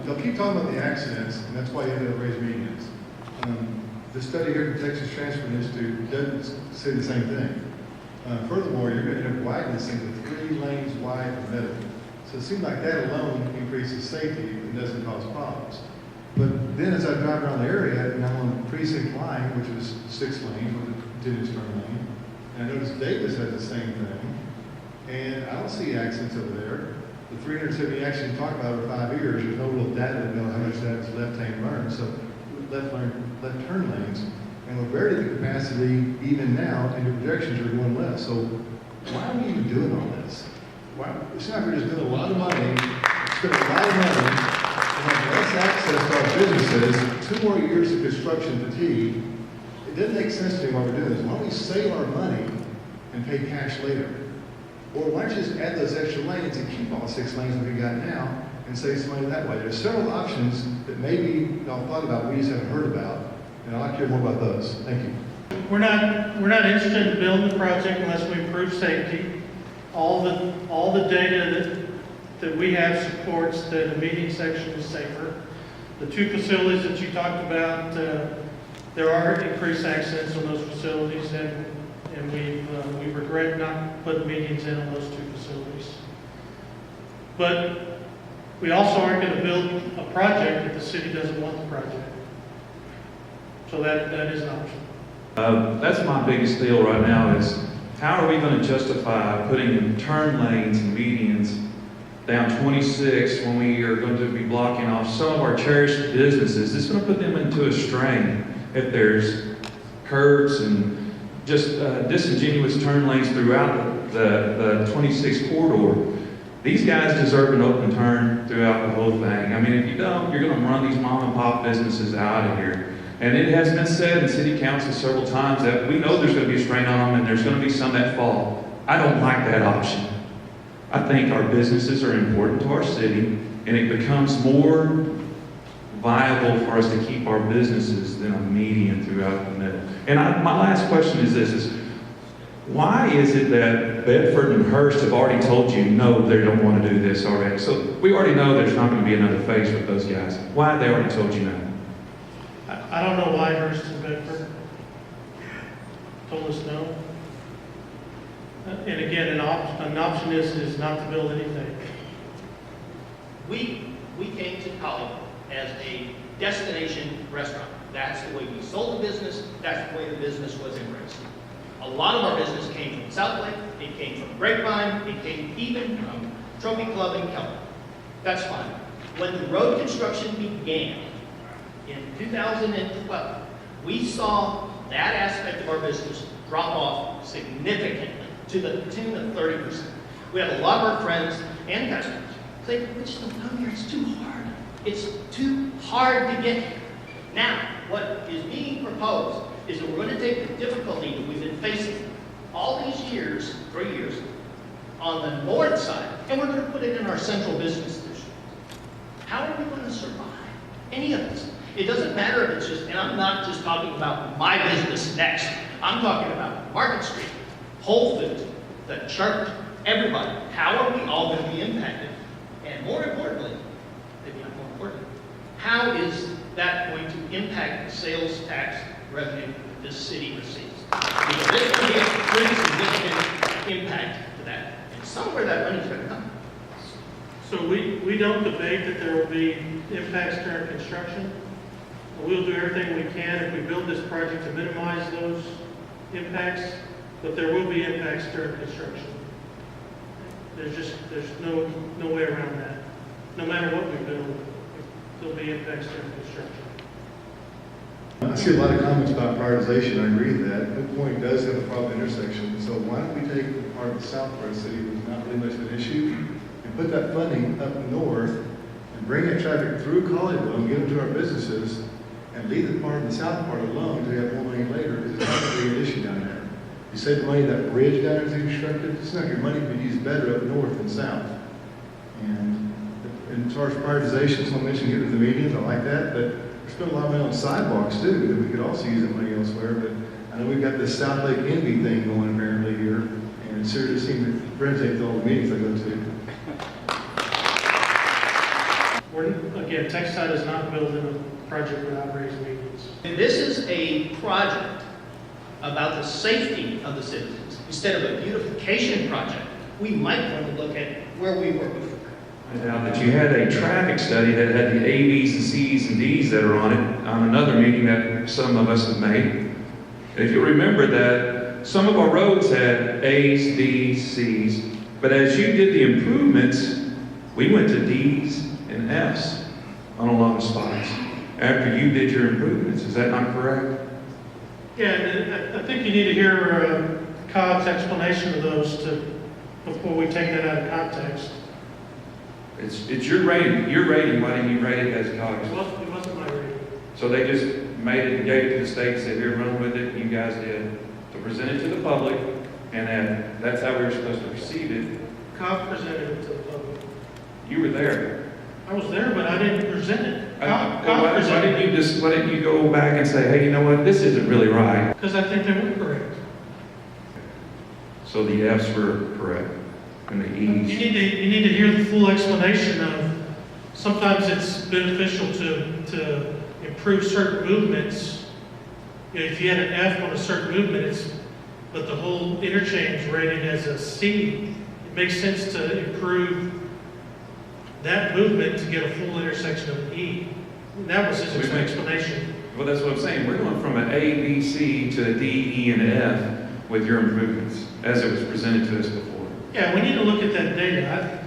They'll keep talking about the accidents, and that's why you ended up raising medians. The study here from Texas Transport Institute doesn't say the same thing. Furthermore, you're going to end up widening this thing to 3 lanes wide in the middle. So it seems like that alone increases safety and doesn't cause problems. But then as I drive around the area, and I'm on Precinct Line, which is 6 lanes with a continuous turn lane, and I notice Davis has the same thing, and I don't see accidents over there. The 370 accidents you talk about over 5 years, there's no real data to know how much that is left-hand turn, so left turn lanes, and we're buried at the capacity even now, and the projections are going less. So why are we even doing all this? Why? It's not we're just doing a lot of money, spending a lot of money, and have less access to our businesses, 2 more years of construction fatigue. It doesn't make sense to me why we're doing this. Why don't we save our money and pay cash later? Or why don't you just add those extra lanes and keep all 6 lanes that we got now and save some money that way? There's several options that maybe y'all thought about, we just haven't heard about, and I'd like to hear more about those. Thank you. We're not interested in building the project unless we improve safety. All the data that we have supports that the median section is safer. The 2 facilities that you talked about, there are increased accidents on those facilities, and we regret not putting medians in on those 2 facilities. But we also aren't going to build a project if the city doesn't want the project. So that is an option. That's my biggest deal right now is how are we going to justify putting turn lanes and medians down 26 when we are going to be blocking off some of our cherished businesses? It's going to put them into a strain if there's curbs and just disingenuous turn lanes throughout the 26 corridor. These guys deserve an open turn throughout the whole thing. I mean, if you don't, you're going to run these mom and pop businesses out of here. And it has been said in city council several times that we know there's going to be a strain on them and there's going to be some that fall. I don't like that option. I think our businesses are important to our city, and it becomes more viable for us to keep our businesses than a median throughout the middle. And my last question is this, is why is it that Bedford and Hearst have already told you, no, they don't want to do this already? So we already know there's not going to be another phase with those guys. Why have they already told you no? I don't know why Hearst and Bedford told us no. And again, an option is not to build anything. We came to Hollywood as a destination restaurant. That's the way we sold the business. That's the way the business was embraced. A lot of our business came from South Lake. It came from Grapevine. It came even from Trophy Club in Kelly. That's fine. When the road construction began in 2012, we saw that aspect of our business drop off significantly to the tune of 30%. We had a lot of our friends and customers say, we just don't come here, it's too hard. It's too hard to get here. Now, what is being proposed is that we're going to take the difficulty that we've been facing all these years, 3 years, on the north side, and we're going to put it in our central business district. How are we going to survive any of this? It doesn't matter if it's just, and I'm not just talking about my business next. I'm talking about Market Street, Whole Foods, the church, everybody. How are we all going to be impacted? And more importantly, maybe not more importantly, how is that going to impact the sales tax revenue that this city receives? Because this will be a pretty significant impact to that. And somewhere that money's going to come. So we don't debate that there will be impacts during construction. We'll do everything we can if we build this project to minimize those impacts, but there will be impacts during construction. There's no way around that. No matter what we build, there'll be impacts during construction. I see a lot of comments about prioritization. I agree with that. New Point does have a problem intersection, so why don't we take the part of the south part of the city which is not really much of an issue and put that funding up north and bring that traffic through Colleyville and get them to our businesses and leave the part of the south part alone to have more money later, because it's not going to be an issue down there. You save the money, that bridge down there is constructed, it's not your money could be used better up north than south. And as far as prioritization, someone mentioned getting the medians, I like that, but we spend a lot of money on sidewalks too, that we could also use that money elsewhere. But I know we've got this South Lake Envy thing going apparently here, and it seriously seems to resonate with all the meetings I go to. Again, TechSide is not building a project without raised medians. And this is a project about the safety of the citizens. Instead of a beautification project, we might want to look at where we were before. I doubt that you had a traffic study that had the A, Bs, and Cs, and Ds that are on it, on another meeting that some of us have made. And if you remember that, some of our roads had As, Ds, Cs, but as you did the improvements, we went to Ds and Fs on a lot of spots after you did your improvements. Is that not correct? Yeah, and I think you need to hear Cobb's explanation of those before we take that out of context. It's your rating. Your rating, why didn't you rate it as It COGS? wasn't my rating. So they just made it and gave it to the state and said, here, run with it, you guys did. To present it to the public, and that's how we were supposed to receive it. Cobb presented it to the public. You were there. I was there, but I didn't present it. Cobb Why presented it why didn't you go back and say, hey, you know what, this isn't really right? because I think they were correct. So the Fs were correct, and the You Es. need to hear the full explanation of, sometimes it's beneficial to improve certain movements. You know, if you had an F on a certain movement, but the whole interchange rated as a C, it makes sense to improve that movement to get a full intersection of an E. And that was his explanation. Well, that's what I'm saying. We're going from an A, B, C to a D, E, and an F with your improvements, as it was presented to us before. Yeah, we need to look at that data.